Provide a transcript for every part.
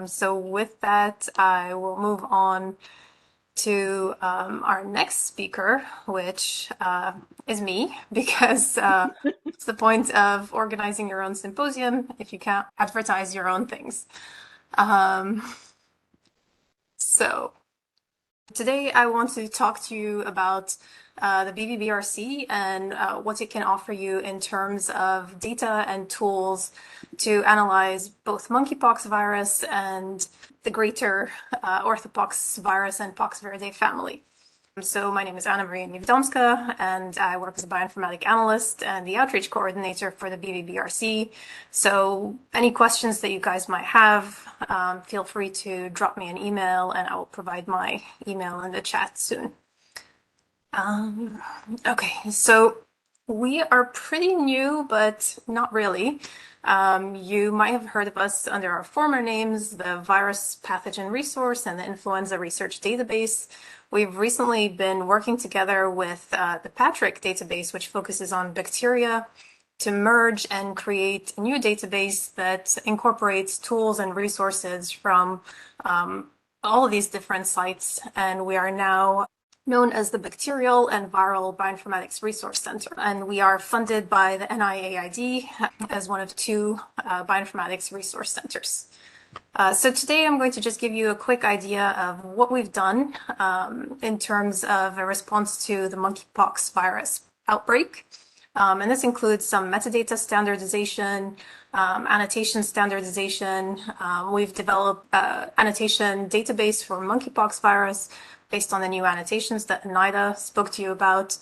So with that, I will move on to our next speaker, which is me, because it's the point of organizing your own symposium if you can't advertise your own things. Um, so today I want to talk to you about the BV-BRC and what it can offer you in terms of data and tools to analyze both monkeypox virus and the greater Orthopox virus and Poxviridae family. So my name is Niewiadomska, and I work as a bioinformatic analyst and the outreach coordinator for the BV-BRC. So any questions that you guys might have, feel free to drop me an email, and I will provide my email in the chat soon. Okay, so we are pretty new, but not really. You might have heard of us under our former names, the Virus Pathogen Resource and the Influenza Research Database. We've recently been working together with the Patrick database, which focuses on bacteria, to merge and create a new database that incorporates tools and resources from all of these different sites. And we are now known as the Bacterial and Viral Bioinformatics Resource Center. And we are funded by the NIAID as one of two bioinformatics resource centers. So today I'm going to just give you a quick idea of what we've done in terms of a response to the monkeypox virus outbreak. And this includes some metadata standardization, annotation standardization. We've developed an annotation database for monkeypox virus based on the new annotations that Nida spoke to you about,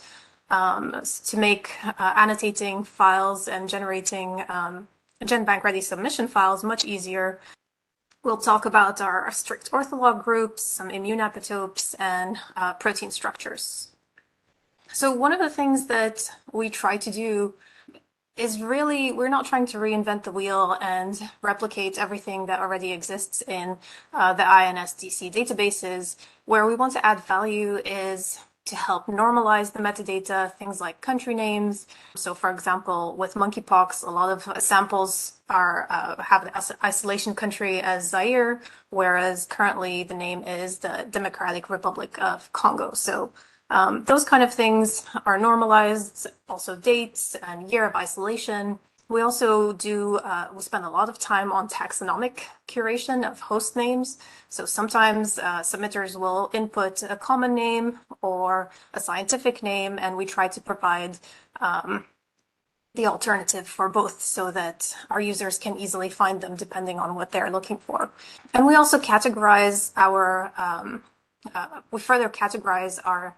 to make annotating files and generating GenBank-ready submission files much easier. We'll talk about our strict ortholog groups, some immune epitopes, and protein structures. So one of the things that we try to do is really, we're not trying to reinvent the wheel and replicate everything that already exists in the INSDC databases. Where we want to add value is to help normalize the metadata, things like country names. So for example, with monkeypox, a lot of samples have the isolation country as Zaire, whereas currently the name is the Democratic Republic of Congo. So those kind of things are normalized, also dates and year of isolation. We also we spend a lot of time on taxonomic curation of host names. So sometimes submitters will input a common name or a scientific name, and we try to provide the alternative for both so that our users can easily find them depending on what they're looking for. And we also categorize we further categorize our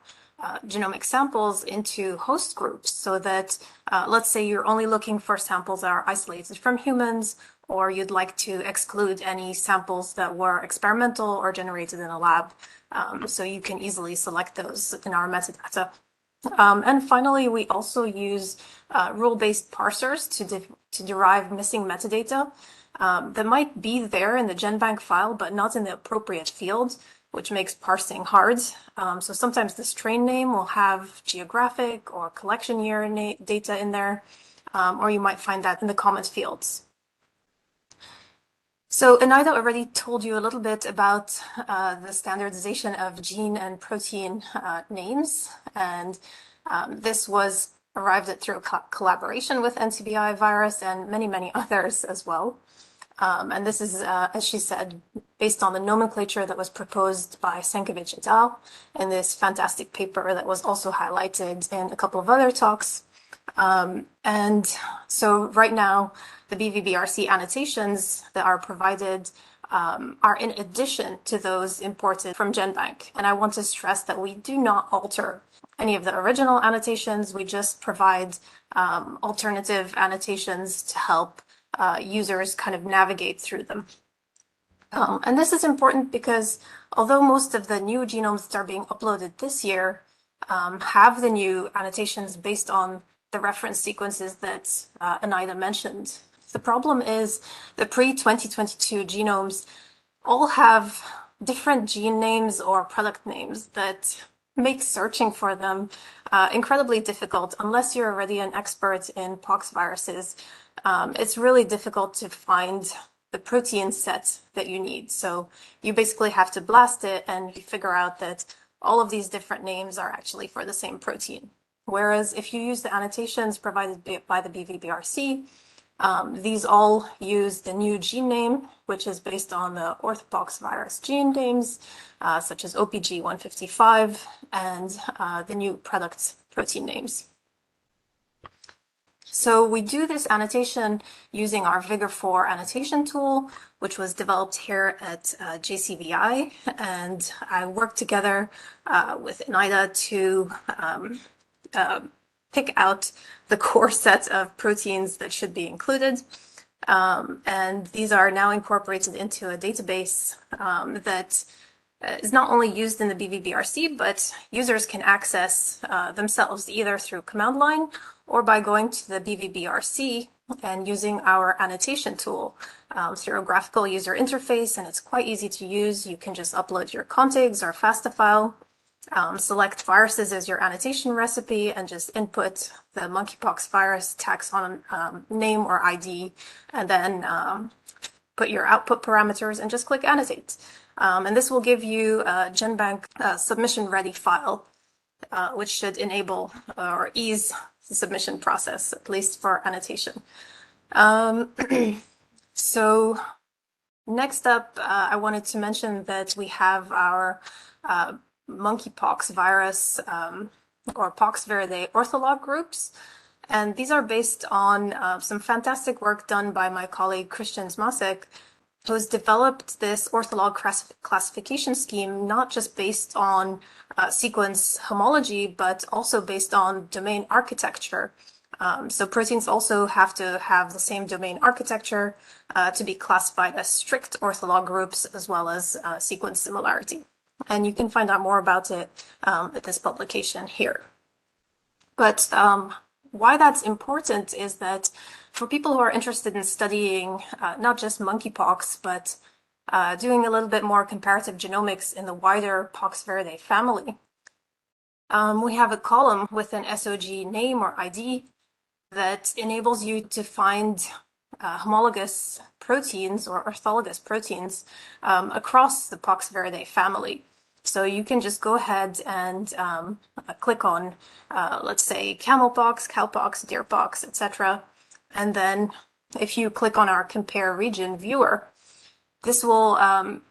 genomic samples into host groups so that, let's say you're only looking for samples that are isolated from humans, or you'd like to exclude any samples that were experimental or generated in a lab. So you can easily select those in our metadata. And finally, we also use rule-based parsers to derive missing metadata that might be there in the GenBank file, but not in the appropriate field, which makes parsing hard. So sometimes the strain name will have geographic or collection year data in there, or you might find that in the comment fields. So Anida already told you a little bit about the standardization of gene and protein names, and this was arrived at through a collaboration with NCBI virus and many, many others as well. And this is, as she said, based on the nomenclature that was proposed by Senkovic et al. In this fantastic paper that was also highlighted in a couple of other talks. And so right now, the BV-BRC annotations that are provided are in addition to those imported from GenBank. And I want to stress that we do not alter any of the original annotations. We just provide alternative annotations to help users kind of navigate through them. And this is important because although most of the new genomes that are being uploaded this year have the new annotations based on the reference sequences that Anida mentioned, the problem is the pre-2022 genomes all have different gene names or product names that make searching for them incredibly difficult unless you're already an expert in pox viruses. It's really difficult to find the protein set that you need. So you basically have to blast it and you figure out that all of these different names are actually for the same protein. Whereas if you use the annotations provided by the BV-BRC, these all use the new gene name, which is based on the Orthopox virus gene names, such as OPG155, and the new product protein names. So we do this annotation using our Vigor4 annotation tool, which was developed here at JCVI, and I worked together with NIDA to pick out the core set of proteins that should be included. And these are now incorporated into a database that is not only used in the BV-BRC, but users can access themselves either through command line or by going to the BV-BRC and using our annotation tool through a graphical user interface, and it's quite easy to use. You can just upload your contigs or FASTA file, select viruses as your annotation recipe, and just input the monkeypox virus taxon name or ID, and then put your output parameters and just click annotate. And this will give you a GenBank submission-ready file, which should enable or ease the submission process, at least for annotation. So next up, I wanted to mention that we have our monkeypox virus or poxviridae ortholog groups. And these are based on some fantastic work done by my colleague Christian Zmasek, who has developed this ortholog classification scheme, not just based on sequence homology, but also based on domain architecture. So proteins also have to have the same domain architecture to be classified as strict ortholog groups, as well as sequence similarity. And you can find out more about it at this publication here. But why that's important is that for people who are interested in studying not just monkeypox, but doing a little bit more comparative genomics in the wider poxviridae family, we have a column with an SOG name or ID that enables you to find homologous proteins or orthologous proteins across the poxviridae family. So you can just go ahead and click on, let's say, camelpox, cowpox, deerpox, etc. And then if you click on our compare region viewer, this will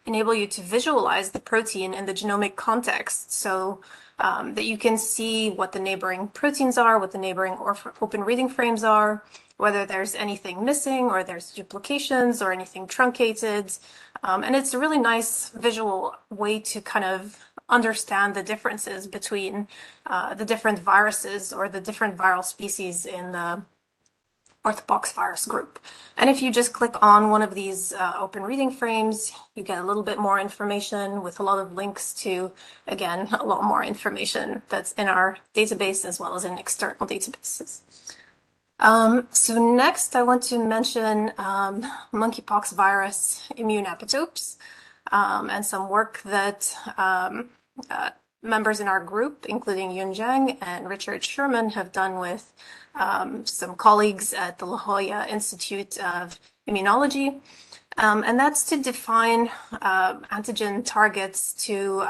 enable you to visualize the protein in the genomic context, so that you can see what the neighboring proteins are, what the neighboring open reading frames are, whether there's anything missing or there's duplications or anything truncated. And it's a really nice visual way to kind of understand the differences between the different viruses or the different viral species in the Orthopox virus group. And if you just click on one of these open reading frames, you get a little bit more information with a lot of links to, again, a lot more information that's in our database as well as in external databases. So next, I want to mention monkeypox virus immune epitopes and some work that members in our group, including Yun Zhang and Richard Sherman, have done with some colleagues at the La Jolla Institute of Immunology. And that's to define antigen targets to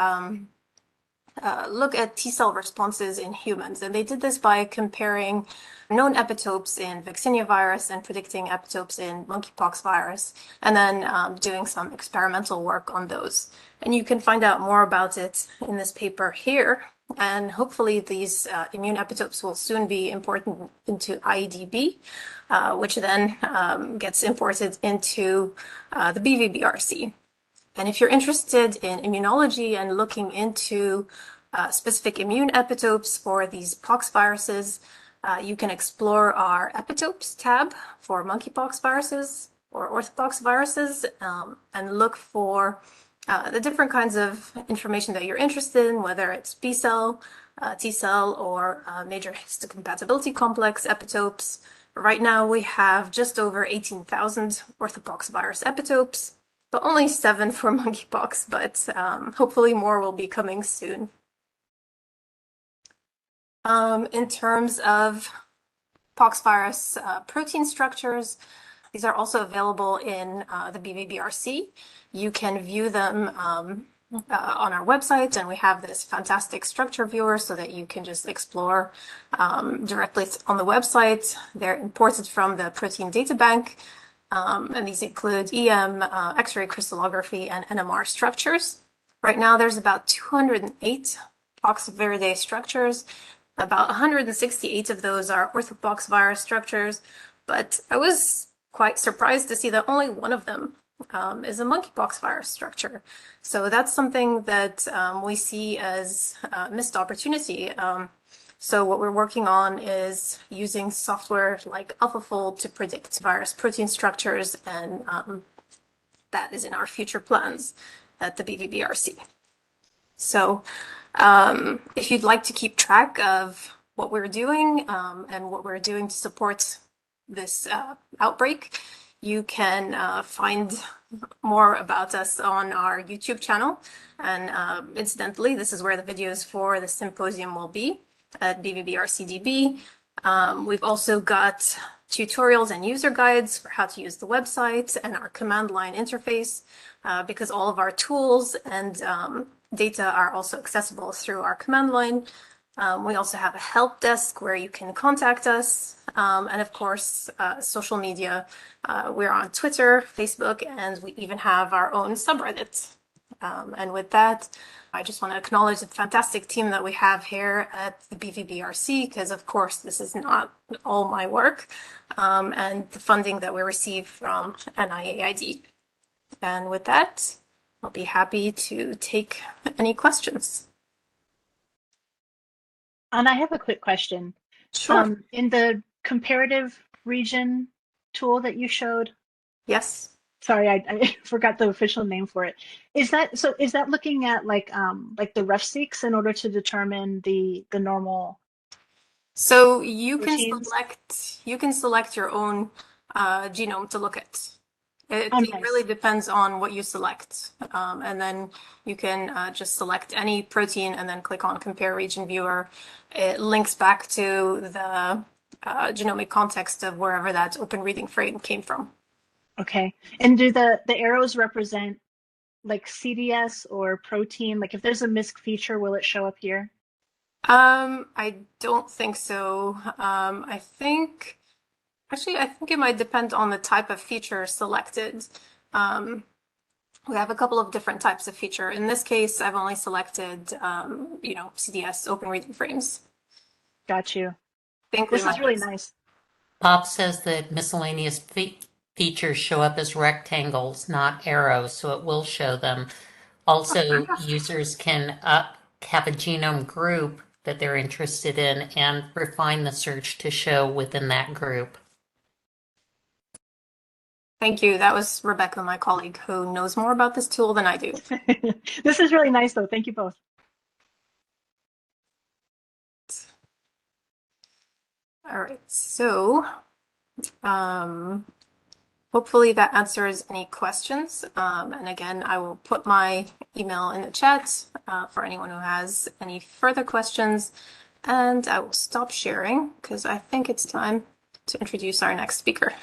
look at T-cell responses in humans. And they did this by comparing known epitopes in vaccinia virus and predicting epitopes in monkeypox virus, and then doing some experimental work on those. And you can find out more about it in this paper here. And hopefully these immune epitopes will soon be imported into IEDB, which then gets imported into the BV-BRC. And if you're interested in immunology and looking into specific immune epitopes for these pox viruses, you can explore our Epitopes tab for monkeypox viruses or orthopox viruses and look for the different kinds of information that you're interested in, whether it's B-cell, T-cell, or major histocompatibility complex epitopes. Right now we have just over 18,000 orthopox virus epitopes, but only 7 for monkeypox, but hopefully more will be coming soon. In terms of poxvirus protein structures, These are also available in the BV-BRC. You can view them on our website, and we have this fantastic structure viewer so that you can just explore directly on the website. They're imported from the protein data bank, and these include EM, X-ray crystallography, and NMR structures. Right now, there's about 208 Poxviridae structures. About 168 of those are Orthopox virus structures, but I was quite surprised to see that only one of them is a monkeypox virus structure. So that's something that we see as a missed opportunity. So what we're working on is using software like AlphaFold to predict virus protein structures, and that is in our future plans at the BV-BRC. So if you'd like to keep track of what we're doing and what we're doing to support this outbreak, you can find more about us on our YouTube channel. And incidentally, this is where the videos for the symposium will be at BV-BRC-DB. We've also got tutorials and user guides for how to use the website and our command line interface, because all of our tools and data are also accessible through our command line. We also have a help desk where you can contact us. And of course, social media. We're on Twitter, Facebook, and we even have our own subreddit. And with that, I just want to acknowledge the fantastic team that we have here at the BV-BRC, because of course, this is not all my work, and the funding that we receive from NIAID. And with that, I'll be happy to take any questions. And I have a quick question. Sure. In the comparative region tool that you showed, Yes. sorry, I forgot the official name for it. Is that looking at like the RefSeqs in order to determine the normal So you can proteins? select your own genome to look at. It, Oh, it really nice. depends on what you select. And then you can just select any protein and then click on Compare Region Viewer. It links back to the genomic context of wherever that open reading frame came from. Okay. And do the arrows represent like CDS or protein? Like if there's a MISC feature, will it show up here? I don't think so. I think it might depend on the type of feature selected. Um, we have a couple of different types of feature. In this case, I've only selected, CDS open reading frames. Got you. I think we This is might really use. nice. Bob says that miscellaneous features show up as rectangles, not arrows, so it will show them. Oh, Also, fantastic. users can have a genome group that they're interested in and refine the search to show within that group. Thank you. That was Rebecca, my colleague, who knows more about this tool than I do. This is really nice, though. Thank you both. All right, so hopefully that answers any questions. And again, I will put my email in the chat for anyone who has any further questions. And I will stop sharing because I think it's time to introduce our next speaker.